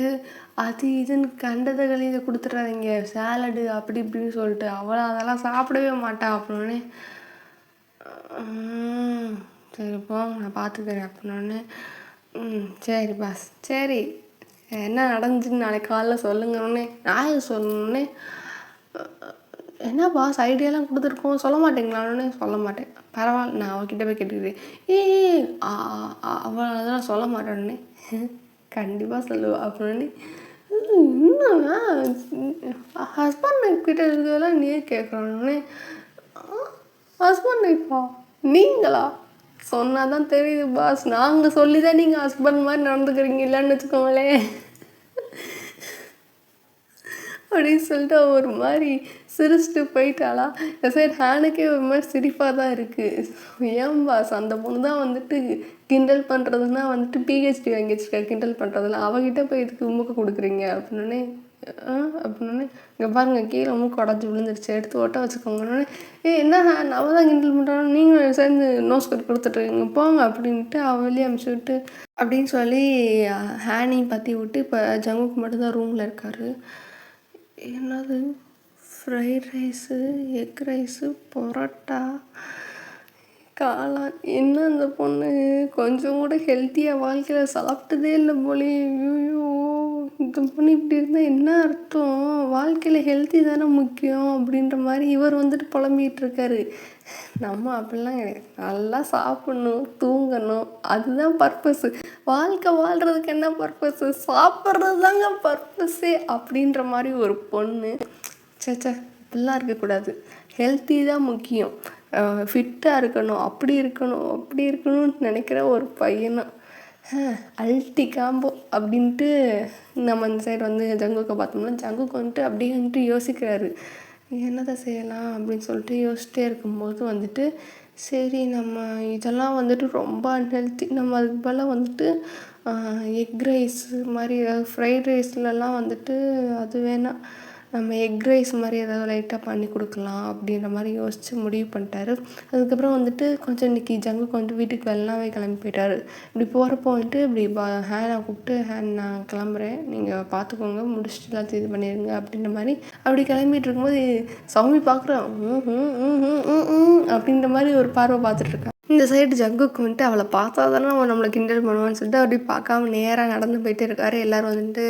அது இதுன்னு கண்டதை கழிதை கொடுத்துட்றாதீங்க, சேலடு அப்படி இப்படின்னு சொல்லிட்டு. அவளை அதெல்லாம் சாப்பிடவே மாட்டா. அப்படின்னே சரி போங்க நான் பார்த்துக்கிறேன் அப்படின்னோடனே சரி பாஸ் சரி என்ன நடந்துச்சுன்னு நாளைக்கு காலைல சொல்லுங்கன்னே. நான் சொல்லணுன்னே என்ன பாஸ் ஐடியாலாம் கொடுத்துருக்கோம் சொல்ல மாட்டேங்களான்னு. சொல்ல மாட்டேன். பரவாயில்ல நான் அவகிட்ட போய் கேட்டுக்கிறேன். அவள் அதெல்லாம் சொல்ல மாட்டேன்னே. கண்டிப்பாக சொல்லுவா அப்படின்னு. இன்னும் ஹஸ்பண்ட் ஒய்ஃப் கிட்ட இருக்கிறதெல்லாம் நீ கேட்குறோன்னே. ஹஸ்பண்ட் ஒய்ஃபா நீங்களா? சொன்னால் தான் தெரியுது பாஸ், நாங்கள் சொல்லி தான் நீங்கள் ஹஸ்பண்ட் மாதிரி நடந்துக்கிறீங்க இல்லைன்னு வச்சுக்கோங்களேன் அப்படின்னு சொல்லிட்டு ஒரு மாதிரி சிரிச்சுட்டு போயிட்டாளா. சரி ஹேனுக்கே ஒரு மாதிரி சிரிப்பாக தான் இருக்குது. ஏன் பாஸ் அந்த பொண்ணு தான் வந்துட்டு கிண்டல் பண்ணுறதுன்னா வந்துட்டு பிஹெச்டி வாங்கி வச்சுருக்கா கிண்டல் பண்ணுறதுல, அவகிட்ட போய் இதுக்கு மூக்க கொடுக்குறீங்க அப்படின்னே. அப்படின்னே இங்கே பாருங்கள் கீழே மூக்கு உடஞ்சி விழுந்துருச்சு எடுத்து ஓட்ட வச்சுக்கோங்கன்னு. என்ன ஹேன் அவள் தான் கிண்டல் பண்ணுறாங்க, நீங்களும் சேர்ந்து நோஸ் கட் கொடுத்துட்ருக்கீங்க போங்க அப்படின்ட்டு அவளையே அமுச்சு விட்டு அப்படின்னு சொல்லி ஹேனையும் பற்றி விட்டு இப்போ ஜங்குக்கு மட்டும்தான் ரூமில் இருக்கார். என்னது fried rice, egg rice, parotta, காளான். என்ன அந்த பொண்ணு கொஞ்சம் கூட ஹெல்த்தியாக வாழ்க்கையில் சாப்பிட்டதே இல்லை போலே. ஐயோ இந்த பொண்ணு இப்படி இருந்தால் என்ன அர்த்தம்? வாழ்க்கையில் ஹெல்த்தி தானே முக்கியம் அப்படின்ற மாதிரி இவர் வந்துட்டு புலம்பிகிட்டு இருக்காரு. நம்ம அப்படிலாம் கிடையாது. நல்லா சாப்பிட்ணும், தூங்கணும், அதுதான் பர்பஸ்ஸு. வாழ்க்கை வாழ்கிறதுக்கு என்ன பர்பஸ்ஸு? சாப்பிட்றது தாங்க பர்பஸ்ஸே அப்படின்ற மாதிரி ஒரு பொண்ணு. சேச்சா இப்படிலாம் இருக்கக்கூடாது. ஹெல்த்தி தான் முக்கியம், ஃபிட்டாக இருக்கணும், அப்படி இருக்கணும்னு நினைக்கிற ஒரு பையனும் அல்டி காம்போ அப்படின்ட்டு. நம்ம இந்த சைடு வந்து ஜங்குக்கை பார்த்தோம்னா ஜங்குக்கு வந்துட்டு அப்படியே வந்துட்டு யோசிக்கிறாரு என்னதை செய்யலாம் அப்படின்னு சொல்லிட்டு யோசிச்சிட்டே இருக்கும்போது வந்துட்டு சரி நம்ம இதெல்லாம் வந்துட்டு ரொம்ப அன்ஹெல்த்தி, நம்ம அதுக்கு பதிலாக வந்துட்டு எக் ரைஸ் மாதிரி ஏதாவது ஃப்ரைட் ரைஸ்லலாம் வந்துட்டு அது வேணாம், நம்ம எக் ரைஸ் மாதிரி ஏதாவது லைட்டாக பண்ணி கொடுக்கலாம் அப்படின்ற மாதிரி யோசித்து முடிவு பண்ணிட்டாரு. அதுக்கப்புறம் வந்துட்டு கொஞ்சம் இன்றைக்கி ஜங்குக்கு வந்துட்டு வீட்டுக்கு வெள்ளாவே கிளம்பி போயிட்டார். இப்படி போகிறப்போ வந்துட்டு இப்படி ஹேனை கூப்பிட்டு ஹேன் நான் கிளம்புறேன், நீங்கள் பார்த்துக்கோங்க, முடிச்சுட்டு எல்லாத்தையும் இது பண்ணிடுங்க அப்படின்ற மாதிரி அப்படி கிளம்பிட்டு இருக்கும்போது சௌமி பார்க்குறேன் அப்படின்ற மாதிரி ஒரு பார்வை பார்த்துட்ருக்கேன். இந்த சைடு ஜங்குக்கு வந்துட்டு அவளை பார்த்தா தானே அவன் நம்மளை கிண்டல் பண்ணுவான்னு சொல்லிட்டு அப்படி பார்க்காம நேராக நடந்து போயிட்டே இருக்காரு. எல்லோரும் வந்துட்டு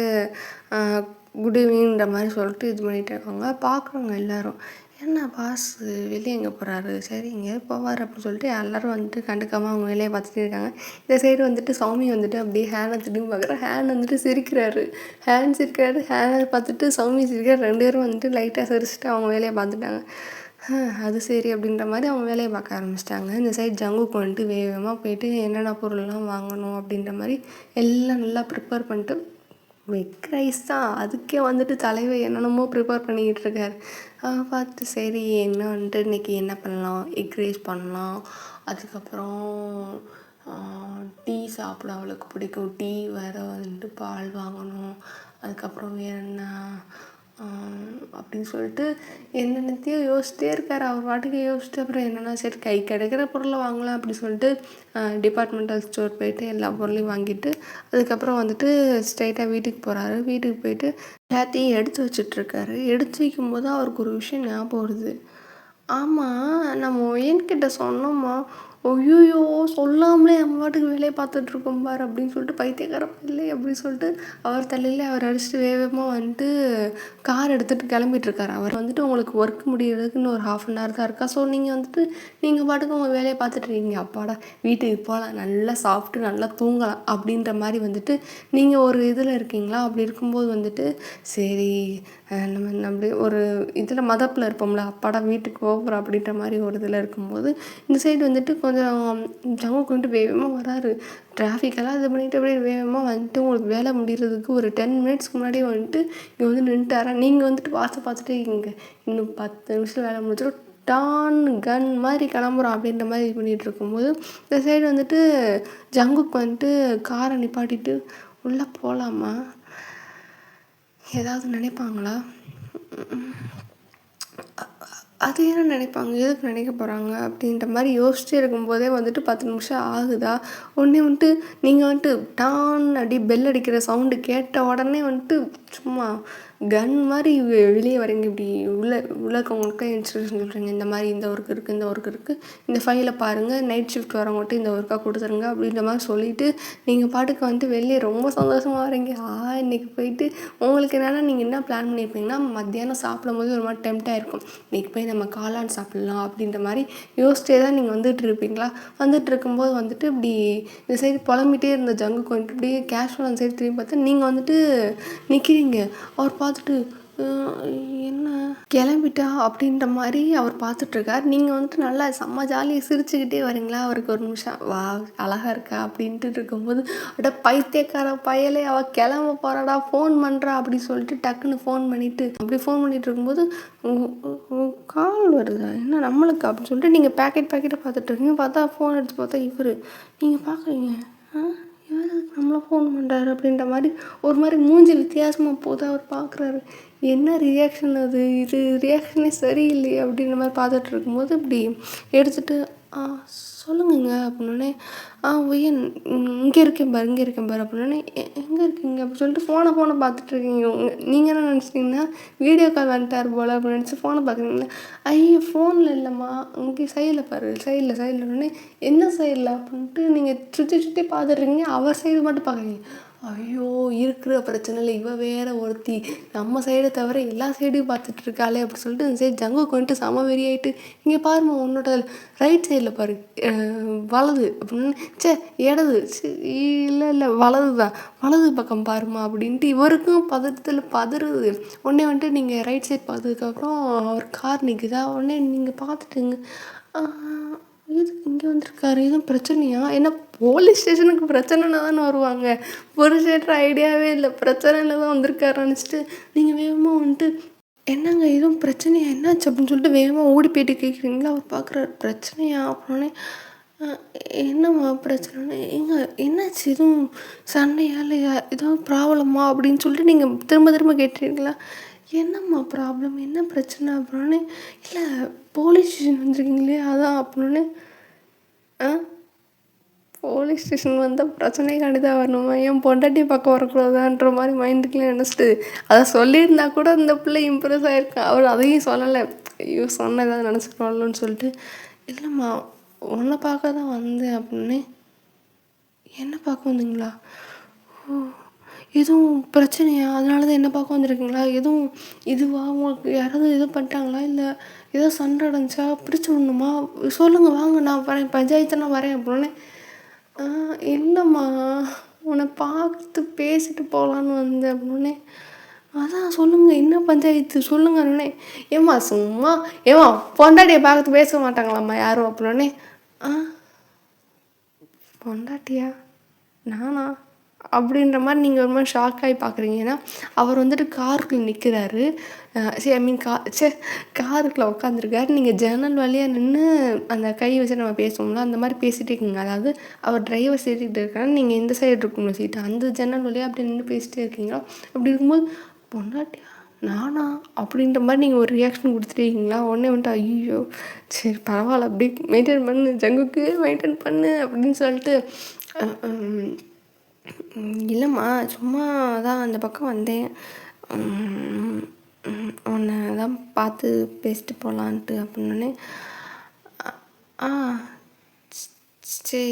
குட் ஈவினிங்கிற மாதிரி சொல்லிட்டு இது பண்ணிகிட்டு இருக்காங்க. பார்க்குறவங்க எல்லோரும் என்ன பாஸ் வெளியே எங்கே போகிறாரு, சரி இங்கே போவார் அப்படின்னு சொல்லிட்டு எல்லோரும் வந்துட்டு கண்டுக்காமல் அவங்க வேலையை பார்த்துட்டே இருக்காங்க. இந்த சைடு வந்துட்டு சௌமி வந்துட்டு அப்படியே ஹேனை திரும்பி பார்க்குறேன். ஹேன் வந்துட்டு சிரிக்கிறாரு. ஹேனை பார்த்துட்டு சௌமி சிரிக்கிறார். 2 பேரும் வந்துட்டு லைட்டாக சிரிச்சுட்டு அவங்க வேலையை பார்த்துட்டாங்க. அது சரி அப்படின்ற மாதிரி அவங்க வேலையை பார்க்க ஆரம்பிச்சிட்டாங்க. இந்த சைடு ஜங்குக்கு வந்துட்டு வேகமாக போயிட்டு என்னென்ன பொருள்லாம் வாங்கணும் அப்படின்ற மாதிரி எல்லாம் நல்லா ப்ரிப்பேர் பண்ணிட்டு எக் ரைஸ் தான் அதுக்கே வந்துட்டு தலைவர் என்னென்னமோ ப்ரிப்பேர் பண்ணிக்கிட்டு இருக்காரு. பார்த்து சரி என்ன வந்துட்டு இன்றைக்கி என்ன பண்ணலாம், எக் ரைஸ் பண்ணலாம், அதுக்கப்புறம் டீ சாப்பிட அவளுக்கு பிடிக்கும், டீ வேறு வந்துட்டு பால் வாங்கணும், அதுக்கப்புறம் வேறு என்ன அப்படின்னு சொல்லிட்டு என்னென்னத்தையும் யோசிச்சிட்டே இருக்கார். அவர் பாட்டுக்கு யோசிச்சுட்டு அப்புறம் என்னென்னா சரி கை கிடைக்கிற பொருளை வாங்கலாம் அப்படின்னு சொல்லிட்டு டிபார்ட்மெண்டல் ஸ்டோர் போயிட்டு எல்லா பொருளையும் வாங்கிட்டு அதுக்கப்புறம் வந்துட்டு ஸ்ட்ரைட்டாக வீட்டுக்கு போகிறாரு. வீட்டுக்கு போயிட்டு எல்லாத்தையும் எடுத்து வச்சிட்ருக்காரு. எடுத்து வைக்கும்போது அவருக்கு ஒரு விஷயம் ஞாபகம் வருது. ஆமாம் நம்ம ஒயன்கிட்ட சொன்னோம்மா, ஐயோ சொல்லாமலே நம்ம பாட்டுக்கு வேலையை பார்த்துட்ருக்கோம் பார் அப்படின்னு சொல்லிட்டு பைத்தியக்கார இல்லை அப்படின்னு சொல்லிட்டு அவர் தலையிலே அவர் அடிச்சுட்டு வேகமாக வந்துட்டு கார் எடுத்துகிட்டு கிளம்பிட்டுருக்காரு. அவர் வந்துட்டு உங்களுக்கு ஒர்க் முடிகிறதுக்கு இன்னும் ஒரு 1/2 hour தான் இருக்கா. ஸோ நீங்கள் வந்துட்டு நீங்கள் பாட்டுக்கு உங்கள் வேலையை பார்த்துட்ருக்கீங்க. அப்பாடா வீட்டுக்கு போகலாம், நல்லா சாப்பிட்டு நல்லா தூங்கலாம் அப்படின்ற மாதிரி வந்துட்டு நீங்கள் ஒரு இதில் இருக்கீங்களா. அப்படி இருக்கும்போது வந்துட்டு சரி நம்ம ஒரு இதில் மதப்பில் இருப்போம்ல, அப்பாடா வீட்டுக்கு போகிறோம் அப்படின்ற மாதிரி ஒரு இதில் இருக்கும்போது இந்த சைடு வந்துட்டு கொஞ்சம் ஜங்குக்கு வந்துட்டு வேகமாக வராரு. டிராஃபிக்கெல்லாம் இது பண்ணிவிட்டு அப்படியே வேகமாக வந்துட்டு உங்களுக்கு வேலை முடிகிறதுக்கு ஒரு 10 minutes முன்னாடியே வந்துட்டு இங்கே வந்து நின்றுட்டாரா. நீங்கள் வந்துட்டு வாட்சை பார்த்துட்டு இங்கே இன்னும் 10 நிமிஷம் வேலை முடிச்சிடும் டான் கன் மாதிரி கிளம்புறோம் அப்படின்ற மாதிரி இது பண்ணிகிட்டு இருக்கும்போது இந்த சைடு வந்துட்டு ஜங்குக்கு வந்துட்டு காரை நிப்பாட்டிட்டு உள்ளே போகலாமா, ஏதாவது நினைப்பாங்களா, அது என்ன நினைப்பாங்க, எதுக்கு நினைக்க போகிறாங்க அப்படின்ற மாதிரி யோசிச்சுட்டே இருக்கும்போதே வந்துட்டு 10 நிமிஷம் ஆகுதா. உடனே வந்துட்டு நீங்கள் வந்துட்டு டான் அடி பெல் அடிக்கிற சவுண்டு கேட்ட உடனே வந்துட்டு சும்மா கன் மாதிரி வெளியே வரீங்க. இப்படி உள்ள இருக்கவங்களுக்கு இன்ஸ்ட்ரக்ஷன் சொல்கிறீங்க, இந்த மாதிரி இந்த ஒர்க் இருக்குது, இந்த ஒர்க் இருக்குது, இந்த ஃபைலை பாருங்கள், நைட் ஷிஃப்ட் வரவங்கள்ட்ட இந்த ஒர்க்காக கொடுத்துருங்க அப்படின்ற மாதிரி சொல்லிவிட்டு நீங்கள் பாட்டுக்கு வந்துட்டு வெளியே ரொம்ப சந்தோஷமாக வரீங்க. இன்றைக்கி போயிட்டு உங்களுக்கு என்னென்னா நீங்கள் என்ன பிளான் பண்ணியிருப்பீங்கன்னா, மத்தியானம் சாப்பிடும்போது ஒரு மாதிரி டெம்ப்டாக இருக்கும், இன்றைக்கி போய் நம்ம காளான் சாப்பிட்லாம் அப்படின்ற மாதிரி யோசிச்சே தான் நீங்கள் வந்துட்டு இருப்பீங்களா. வந்துட்டு இருக்கும்போது வந்துட்டு இப்படி இந்த சைடு புலம்பிகிட்டே இருந்த ஜங்குக்கு வந்துட்டு இப்படியே கேஷுவல் அந்த சைடு திரும்பி பார்த்தா நீங்கள் வந்துட்டு நிற்கிறீங்க. அவர் பார்த்துட்டு என்ன கிளம்பிட்டா அப்படின்ற மாதிரி அவர் பார்த்துட்ருக்கார். நீங்கள் வந்துட்டு நல்லா செம்ம ஜாலியாக சிரிச்சுக்கிட்டே வரீங்களா. அவருக்கு ஒரு நிமிஷம் வா அழகாக இருக்கா அப்படின்ட்டு இருக்கும்போது அப்படியே பைத்தியக்கார பயலே அவள் கிளம்ப போகிறாடா, ஃபோன் பண்ணுறா அப்படி சொல்லிட்டு டக்குன்னு ஃபோன் பண்ணிவிட்டு இருக்கும்போது கால் வருதா என்ன நம்மளுக்கு அப்படின்னு சொல்லிட்டு நீங்கள் பேக்கெட்டை பார்த்துட்ருக்கீங்க. பார்த்தா ஃபோன் எடுத்து பார்த்தா இவர். நீங்கள் பார்க்குறீங்க, இவர் நம்மளை ஃபோன் பண்ணுறாரு அப்படின்ற மாதிரி ஒரு மாதிரி மூஞ்சி வித்தியாசமாக போது. அவர் பார்க்குறாரு, என்ன ரியாக்ஷன் அது, இது ரியாக்ஷனே சரியில்லையே அப்படின்ற மாதிரி பார்த்துட்டு இருக்கும்போது இப்படி எடுத்துகிட்டு சொல்லுங்கங்க அப்படின்னே, ஒய்யன் இங்கே இருக்கேன் பாரு அப்படின்னே, எங்கே இருக்கீங்க அப்படின்னு சொல்லிட்டு ஃபோனை பார்த்துட்ருக்கீங்க. நீங்கள் என்ன நினச்சிட்டிங்கன்னா வீடியோ கால் வந்துட்டார் போல் அப்படின்னு நினச்சி ஃபோனை பார்க்குறீங்களா. ஐயோ ஃபோனில் இல்லைம்மா, இங்கே சைடில் பாரு, சைடில் என்ன சைடில் அப்படின்ட்டு நீங்கள் சுற்றி பார்த்துட்ருக்கீங்க. அவர் சைடு மட்டும் பார்க்குறீங்க. ஐயோ இருக்கிற பிரச்சனை இல்லை, இவ வேற ஒருத்தி நம்ம சைடை தவிர எல்லா சைடையும் பார்த்துட்ருக்காளே அப்படி சொல்லிட்டு இந்த சைடு ஜங்குக்கு வந்துட்டு சம வெறியாயிட்டு, இங்கே பாருமா உன்னோட ரைட் சைடில் பாரு, வலது அப்படின்னு, இடது இல்லை வலது பக்கம் பாருமா அப்படின்ட்டு இவருக்கும் பதறுது. உடனே வந்துட்டு நீங்கள் ரைட் சைட் பார்த்ததுக்கப்புறம் அவர் கார் நிற்குதா. உடனே நீங்கள் பார்த்துட்டுங்க, இதுக்கு இங்கே வந்திருக்காரு, எதுவும் பிரச்சனையா, என்ன போலீஸ் ஸ்டேஷனுக்கு பிரச்சனைனா தானே வருவாங்க, புருஷேற்ற ஐடியாவே இல்லை, பிரச்சனையில் தான் வந்திருக்காரு நினச்சிட்டு நீங்கள் வேகமாக வந்துட்டு என்னங்க எதுவும் பிரச்சனையா என்னாச்சு அப்படின்னு சொல்லிட்டு வேகமாக ஓடி போயிட்டு கேட்குறீங்களா. அவர் பார்க்குறாரு, பிரச்சனையா அப்படின்னே, என்னம்மா பிரச்சனை, என்னாச்சு, எதுவும் சண்டையா இல்லையா, எதுவும் ப்ராப்ளமா அப்படின்னு சொல்லிட்டு நீங்கள் திரும்ப கேட்டுறீங்களா. என்னம்மா ப்ராப்ளம், என்ன பிரச்சனை அப்படின்னே, இல்லை போலீஸ் ஸ்டேஷன் வந்துருக்கீங்களே அதான் அப்படின்னே. போலீஸ் ஸ்டேஷன் வந்தால் பிரச்சனைக்காண்டி தான் வரணுமா, என் பொண்டாட்டியை பார்க்க வரக்கூடாதான்ற மாதிரி மைண்டுக்குள்ளே நினச்சிட்டு அதை சொல்லியிருந்தா கூட இந்த பிள்ளை இம்ப்ரெஸ் ஆகிருக்கேன். அவர் அதையும் சொல்லலை. ஐயோ சொன்ன ஏதாவது நினச்சிக்கலாம்னு சொல்லிட்டு, இல்லைம்மா உன்னை பார்க்க தான் வந்தேன் அப்படின்னே. என்ன பார்க்க வந்தீங்களா, எதுவும் பிரச்சனையா, அதனால தான் என்ன பார்க்க வந்திருக்கீங்களா, எதுவும் இதுவா, உங்களுக்கு யாராவது எதுவும் பண்ணிட்டாங்களா, இல்லை ஏதோ சண்டை அடைஞ்சா பிரித்து விடணுமா, சொல்லுங்கள் வாங்க நான் வரேன், பஞ்சாயத்து நான் வரேன் அப்படின்னே. இல்லைம்மா உன்னை பார்த்து பேசிட்டு போகலான்னு வந்தேன் அப்படின்னே. அதான் சொல்லுங்கள் என்ன பஞ்சாயத்து சொல்லுங்க அண்ணே. ஏம்மா சும்மா பொண்டாட்டியை பார்த்து பேச மாட்டாங்களாம்மா யாரும் அப்படின்னே. பொண்டாட்டியா நானா அப்படின்ற மாதிரி நீங்கள் ஒரு மாதிரி ஷாக் ஆகி பார்க்குறீங்க. ஏன்னா அவர் வந்துட்டு காருக்குள்ளே நிற்கிறாரு. காருக்குள்ளே உட்காந்துருக்காரு. நீங்கள் ஜன்னல் வழியாக நின்று அந்த கை வச்சு நம்ம பேசுவோம்ல அந்த மாதிரி பேசிகிட்டே இருக்கீங்க. அதாவது அவர் டிரைவர் சீட்டுக்கிட்டு இருக்காரு, நீங்கள் இந்த சைடு இருக்கும்ல சீட்டு, அந்த ஜன்னல் வழியாக அப்படி நின்று பேசிகிட்டே இருக்கீங்களா. அப்படி இருக்கும்போது பொண்டாட்டியா நானா அப்படின்ற மாதிரி நீங்கள் ஒரு ரியாக்ஷன் கொடுத்துட்டீங்களா. உடனே வந்துட்டு ஐயோ சரி பரவாயில்ல அப்படி மெயின்டைன் பண்ணு, ஜங்குக்கு மெயின்டைன் பண்ணு அப்படின்னு சொல்லிட்டு, இல்லைம்மா சும்மா தான் அந்த பக்கம் வந்தேன், உன்னை தான் பார்த்து பேசிட்டு போகலான்ட்டு அப்படின்னே. சரி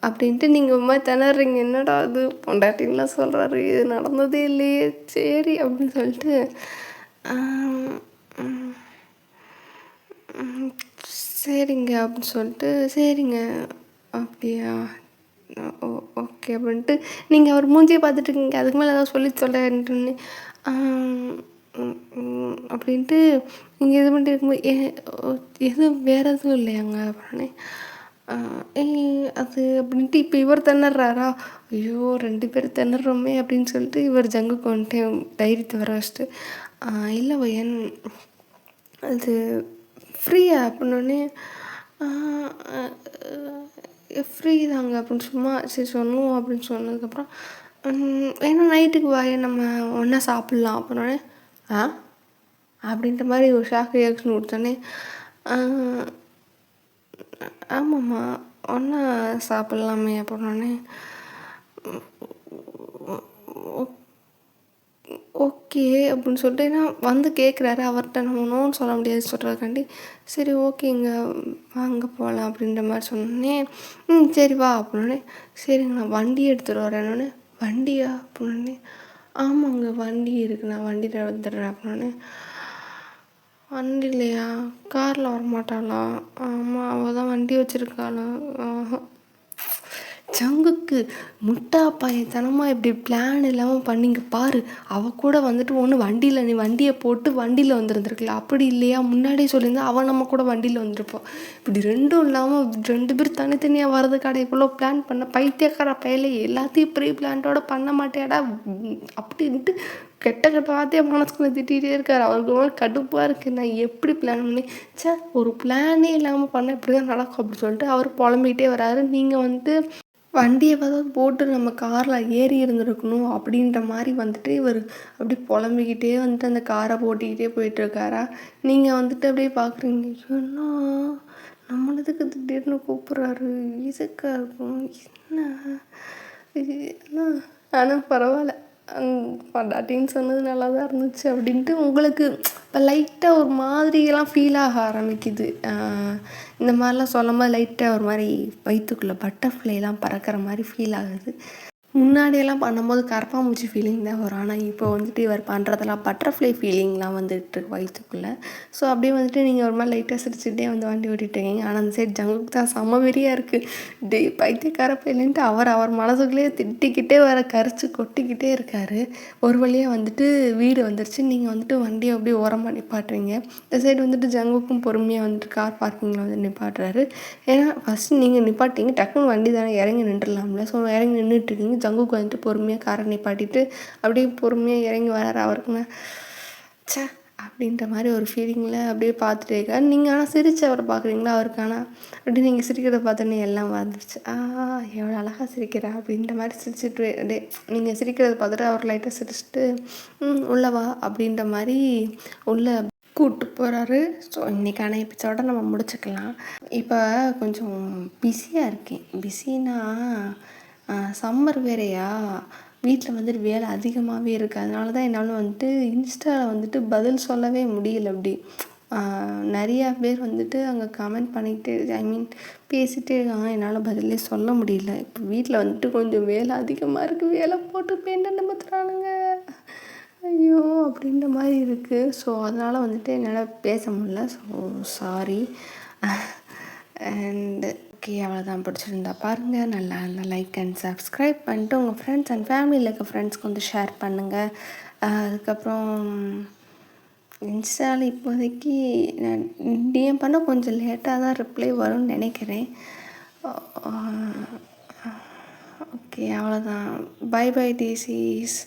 அப்படின்ட்டு நீங்கள் ஒரு மாதிரி திணறீங்க. என்னடா அது பொண்டாட்டின்லாம் சொல்கிறாரு, இது நடந்ததே இல்லையே, சரி அப்படின்னு சொல்லிட்டு சரிங்க அப்படின்னு சொல்லிட்டு, சரிங்க அப்படியா ஓகே அப்படின்ட்டு நீங்கள் அவர் மூஞ்சியை பார்த்துட்ருக்கீங்க. அதுக்கு மேலே ஏதாவது சொல்லிட்டுன்னு அப்படின்ட்டு நீங்கள் இது பண்ணிட்டு இருக்கும்போது எதுவும் வேறு எதுவும் இல்லையாங்க அப்படின்னே. அது அப்படின்ட்டு இப்போ இவர் திணறாரா, ஐயோ 2 பேர் திணறோமே அப்படின்னு சொல்லிட்டு இவர் ஜங்குக்கு வந்துட்டு தைரியத்தை வர வச்சுட்டு, இல்லை பையன் அது ஃப்ரீயா அப்படின்னோடனே, ஃப்ரீ தாங்க அப்படின்னு சும்மா சரி சொன்னோம் அப்படின்னு சொன்னதுக்கப்புறம், ஏன்னா நைட்டுக்கு வாய நம்ம ஒன்றா சாப்பிட்லாம் அப்படின்னோடனே, அப்படின்ற மாதிரி ஒரு ஷாக் ரியாக்ஷன் கொடுத்தோன்னே ஆமாம்மா ஒன்றா சாப்பிட்லாமே அப்படின்னோடனே ஓகே அப்படின்னு சொல்லிட்டு ஏன்னா வந்து கேட்குறாரு அவர்கிட்ட நம்ம நோன்னு சொல்ல முடியாது சொல்கிறதுக்காண்டி சரி ஓகேங்க வாங்க போகலாம் அப்படின்ற மாதிரி சொன்னோடனே சரி வா அப்படின்னே சரிங்க நான் வண்டி எடுத்துகிட்டு வரேன்னொடனே வண்டியா அப்படின்னே ஆமாங்க வண்டி இருக்குது நான் வண்டியில் வந்துடுறேன் அப்படின்னே வண்டி இல்லையா காரில் வரமாட்டாளா ஆமாம் அவள் தான் வண்டி வச்சுருக்காளா ஜங்குக்கு முட்டா பையத்தனமாக இப்படி பிளான் இல்லாமல் பண்ணிங்க பாரு. அவள் கூட வந்துட்டு ஒன்று வண்டியில் நீ வண்டியை போட்டு வண்டியில் வந்துருந்துருக்கல, அப்படி இல்லையா முன்னாடியே சொல்லியிருந்தா அவன் நம்ம கூட வண்டியில் வந்திருப்போம். இப்படி ரெண்டும் இல்லாமல் 2 பேர் தனித்தனியாக வர்றதுக்காட இவ்வளோ பிளான் பண்ண பைத்தியக்கார பயலே, எல்லாத்தையும் ப்ரீ பிளான்டோட பண்ண மாட்டேடா அப்படின்ட்டு கெட்ட கெட்ட வார்த்தையை மனசுக்குள்ளே திட்டிகிட்டே இருக்கார். அவருக்கு கடுப்பாக இருக்குது. நான் எப்படி பிளான் பண்ணி ஒரு பிளானே இல்லாமல் பண்ண இப்படி தான் நடக்கும் அப்படின்னு சொல்லிட்டு அவர் புலம்பிகிட்டே வராரு. நீங்கள் வந்துட்டு வண்டியை போட்டு நம்ம காரில் ஏறி இருந்திருக்கணும் அப்படின்ற மாதிரி வந்துட்டு இவர் அப்படி புலம்பிக்கிட்டே வந்துட்டு அந்த காரை ஓட்டிக்கிட்டே போயிட்டுருக்காரா. நீங்கள் வந்துட்டு அப்படியே பார்க்குறீங்க, ஏன்னா நம்மளதுக்கு திடீர்னு கூப்பிட்றாரு, இதுக்காக இருக்கும் என்ன. ஆனால் பரவாயில்ல, பொண்டாட்டின்னு சொன்னது நல்லா தான் இருந்துச்சு அப்படின்ட்டு உங்களுக்கு இப்போ லைட்டாக ஒரு மாதிரியெல்லாம் ஃபீல் ஆக ஆரம்பிக்குது. இந்த மாதிரிலாம் சொல்லும்போது லைட்டாக ஒரு மாதிரி வயிற்றுக்குள்ளே பட்டர்ஃப்ளைலாம் பறக்கிற மாதிரி ஃபீல் ஆகுது. முன்னாடியெல்லாம் பண்ணும்போது கரப்பாம்பூச்சி ஃபீலிங் தான் வரும். ஆனால் இப்போ வந்துட்டு இவர் பண்ணுறதெல்லாம் பட்டர்ஃப்ளை ஃபீலிங்லாம் வந்துட்டுருக்கு வயிற்றுக்குள்ளே. ஸோ அப்படியே வந்துட்டு நீங்கள் ஒரு மாதிரி லைட்டாக சிரிச்சுட்டே வந்து வண்டி ஓட்டிகிட்ருக்கீங்க. ஆனால் அந்த சைடு ஜங்குக்கு தான் செம்ம வெறியாக இருக்குது. பைத்தியக்கார பையன்ட்டு அவர் மனசுக்குள்ளேயே திட்டிக்கிட்டே கரிச்சு கொட்டிக்கிட்டே இருக்கார். ஒரு வழியாக வந்துட்டு வீடு வந்துருச்சு. நீங்கள் வந்துட்டு வண்டியை அப்படியே ஓரமாக நிப்பாட்டுறீங்க. இந்த சைடு வந்துட்டு ஜங்குக்கும் பொறுமையாக வந்துட்டு கார் பார்க்கிங்கில் வந்து நிப்பாட்டுறாரு. ஏன்னா ஃபஸ்ட்டு நீங்கள் நிப்பாட்டிங்க, டக்குன்னு வண்டி தானே இறங்கி நின்றுடலாம்ல. ஸோ இறங்கி நின்றுட்டுருக்கீங்க. ஜங்குக்கு வந்துட்டு பொறுமையாக காரை நிப்பாட்டிட்டு அப்படியே பொறுமையாக இறங்கி வராரு. அவருக்குங்க அப்படின்ற மாதிரி ஒரு ஃபீலிங்கில் அப்படியே பார்த்துட்டே இருக்காரு. நீங்கள் ஆனால் சிரித்து அவரை பார்க்குறீங்களா, அவருக்கு ஆனால் அப்படி நீங்கள் சிரிக்கிறத பார்த்தோன்னே எல்லாம் வந்துருச்சு. எவ்வளோ அழகாக சிரிக்கிறா அப்படின்ற மாதிரி சிரிச்சுட்டு அப்படியே நீங்கள் சிரிக்கிறத பார்த்துட்டு அவர் லைட்டாக சிரிச்சுட்டு உள்ளவா அப்படின்ற மாதிரி உள்ளே கூப்பிட்டு போகிறாரு. ஸோ இன்றைக்கான எபிசோட நம்ம முடிச்சுக்கலாம். இப்போ கொஞ்சம் பிஸியாக இருக்கேன். பிஸின்னா சம்மர் வேறையா, வீட்டில் வந்துட்டு வேலை அதிகமாகவே இருக்குது. அதனால தான் என்னால் வந்துட்டு இன்ஸ்டாவில் வந்துட்டு பதில் சொல்லவே முடியல. அப்படி நிறையா பேர் வந்துட்டு அங்கே கமெண்ட் பண்ணிக்கிட்டே பேசிகிட்டே இருக்காங்க. என்னால் பதிலே சொல்ல முடியல. இப்போ வீட்டில் வந்துட்டு கொஞ்சம் வேலை அதிகமாக இருக்குது. வேலை போட்டு பெண்ணை நம்பத்துறானுங்க, ஐயோ அப்படின்ற மாதிரி இருக்குது. ஸோ அதனால் வந்துட்டு என்னால் பேச முடியல. So sorry. அண்டு ஓகே, அவ்வளோதான். பிடிச்சிருந்தா பாருங்கள். நல்லா இருந்தால் லைக் அண்ட் சப்ஸ்கிரைப் பண்ணிட்டு உங்கள் ஃப்ரெண்ட்ஸ் அண்ட் ஃபேமிலியில் இருக்க ஃப்ரெண்ட்ஸ்க்கு வந்து ஷேர் பண்ணுங்கள். அதுக்கப்புறம் இன்ஸ்டாவில் இப்போதைக்கு நான் டிஎம் பண்ண கொஞ்சம் லேட்டாக தான் ரிப்ளை வரும்னு நினைக்கிறேன். ஓகே, அவ்வளோதான். Bye bye டிசிஸ்.